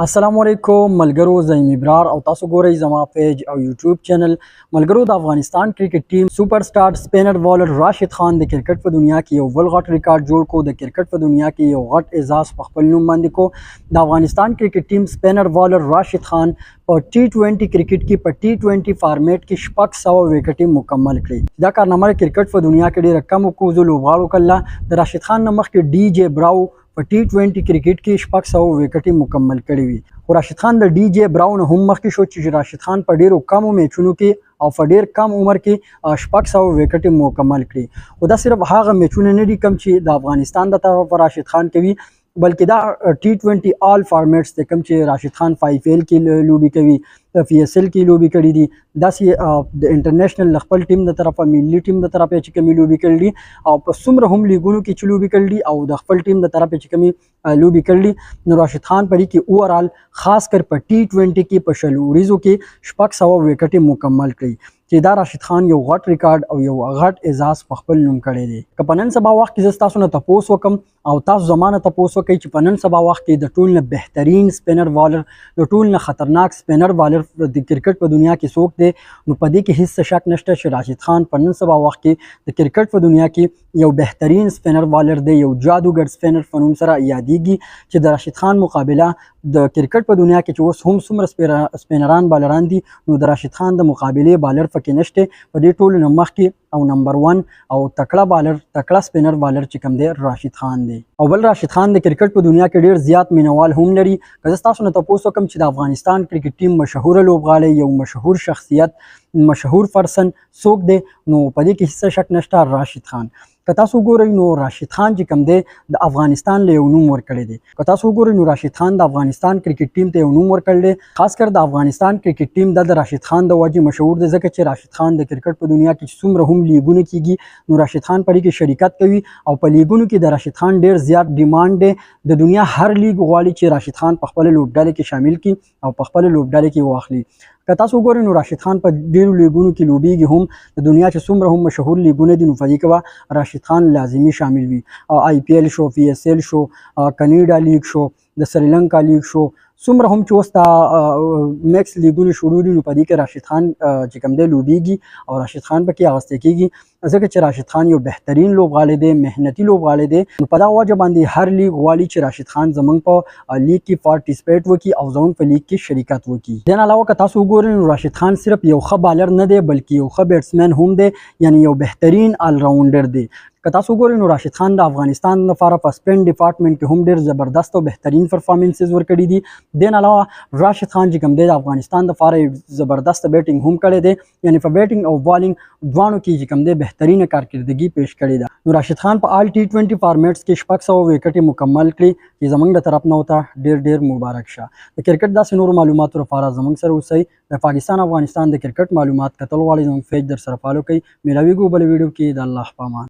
السلام علیکم ملګرو، زیم ابرار او تاسو ګورئ زما پیج او یوټیوب چینل. ملګرو، د افغانستان کرکټ ټیم سپر سټار سپینر بالر راشد خان د کرکټ په دنیا کې یو بل غټ ریکارډ جوړ کو. د کرکټ په دنیا کې یو غټ اعزاز په خپل نوم باندې کو. د افغانستان کرکټ ټیم سپینر بالر راشد خان په T20 کرکټ کې په T20 فارمیټ کې 600 وکټې مکمل کړې. دا کارنامه کرکټ په دنیا کې ډېره کم کوزو لوبغاړو کړله. د راشد خان نه مخکې ډي جے براو په T20 کرکټ کې 600 وکټې مکمل کړې وي. خو راشد خان د ډي جے براو نه هم مخکې شو چې راشد خان په ډیرو کمو میچونو کې او په ډیر کم عمر کې 600 وکټې مکمل کړي. خو دا صرف هغه میچونه نه دي کم چې د افغانستان د طرفه راشد خان کوي، بلکې دا T20 آل فارمیټس ته کم چې راشد خان 5L کې لوبي کوي، PSL کې لوبي کړي دي. داسې د انټرنیشنل خپل ټیم د طرفه ملي ټیم د طرفه چې کومې لوبي کړي دي او په څومره هم لیګونو کې چې لوبي کړي دي او د خپل ټیم د طرفه چې کومې لوبي کړي دي، نو راشد خان په دې کې اوورال خاص کر په T20 کې په شلو وریزو کې 600 وکټې مکمل کړي چې دا راشد خان یو غټ ریکارډ او یو غټ اعزاز په خپل نوم کړی دی. که په نن سبا وخت کې زه تاسو نه تپوس وکم او تاسو زمانه تپوس وکئ چې په نن سبا وخت کې د ټول نه بهترین سپینر بالر، د ټول نه خطرناک سپینر بالر د کرکټ په دنیا کې څوک دی، نو په دې کې هیڅ شک نشته چې راشد خان په نن سبا وخت کې د کرکټ په دنیا کې یو بهترین سپینر بالر دی، یو جادوګر سپینر په نوم سره یادېږي چې د راشد خان مقابله د کرکټ په دنیا کې چې اوس هم څومره سپینران بالران دي، نو د راشد خان د مقابلې بالر پکې نشته. په دې ټولو نه مخکې او نمبر 1 او تکړه بالر، تکړه سپینر بالر چې کوم دی راشد خان دی. او بل راشد خان د کرکټ په دنیا کې ډیر زیات مینوال هم لري. که زه تاسو نه تپوس وکم چې د افغانستان کرکټ ټیم مشهور لوبغاړی، یو مشهور شخصیت، مشهور پرسن څوک دی، نو په دې کې هیڅ شک نشته راشد خان. که تاسو ګورئ نو راشد خان چې کوم دی د افغانستان له یو نوم ورکړی دی. که تاسو ګورئ نو راشد خان د افغانستان کرکټ ټیم ته یو نوم ورکړی دی. خاص کر د افغانستان کرکټ ټیم د راشد خان د وجې مشهور دی، ځکه چې راشد خان د کرکټ په دنیا کې څومره هم لیګونه کیږي، نو راشد خان په دې کې شرکت کوي او په لیګونو کې د راشد خان ډیر زیات ډیمانډ دی. د دنیا هر لیګ غواړي چې راشد خان په خپل لوبډلې کې شامل کړي او په خپل لوبډلې کې واخلي. که تاسو ګورئ نو راشد خان په ډیرو لیګونو کې لوبیږي، هم د دنیا چې څومره هم مشهور لیګونه دي، نو په دې کې به راشد خان لازمي شامل وي. IPL شو، PSL شو، کنیډا لیګ شو، د سریلنکا لیګ شو، څومره هم چې اوس دا میکس لیګونه شروع دي، نو په دې کې راشد خان چې کوم دی لوبیږي او راشد خان پکې اغوستی کیږي، ځکه چې راشد خان یو بهترین لوبغاړی دی، محنتي لوبغاړی دی. نو په دغه وجه باندې هر لیګ غواړي چې راشد خان زموږ په لیګ کې پارټیسپیټ وکړي او زموږ په لیګ کې شرکت وکړي. دې نه علاوه که تاسو وګورئ نو راشد خان صرف یو ښه بالر نه دی، بلکې یو ښه بیټسمین هم دی، یعنی یو بهترین آل راونډر دی. که تاسو ګورئ نو راشد خان د افغانستان لپاره په سپین ډپارټمنټ کې هم ډیر زبردست او بهترین پرفارمنسز ورکړي دي. دې نه علاوه راشد خان چې کوم دی د افغانستان لپاره زبردست بیټینګ هم کړی دی، یعنی په بیټینګ او بالینګ دواړو کې چې کوم دی بهترینه کارکردګي پیش کړې ده. نو راشد خان په آل T20 فارمیټس کې 600 وکټې مکمل کړي چې زموږ د طرف نه ورته ډیر مبارک شه. د کرکټ داسې نورو معلوماتو لپاره زموږ سره اوسئ. د پاکستان افغانستان د کرکټ معلومات کتل غواړئ زموږ پیج در سره فالو کړئ. میلاویږو بل ویډیو کې. د الله په امان.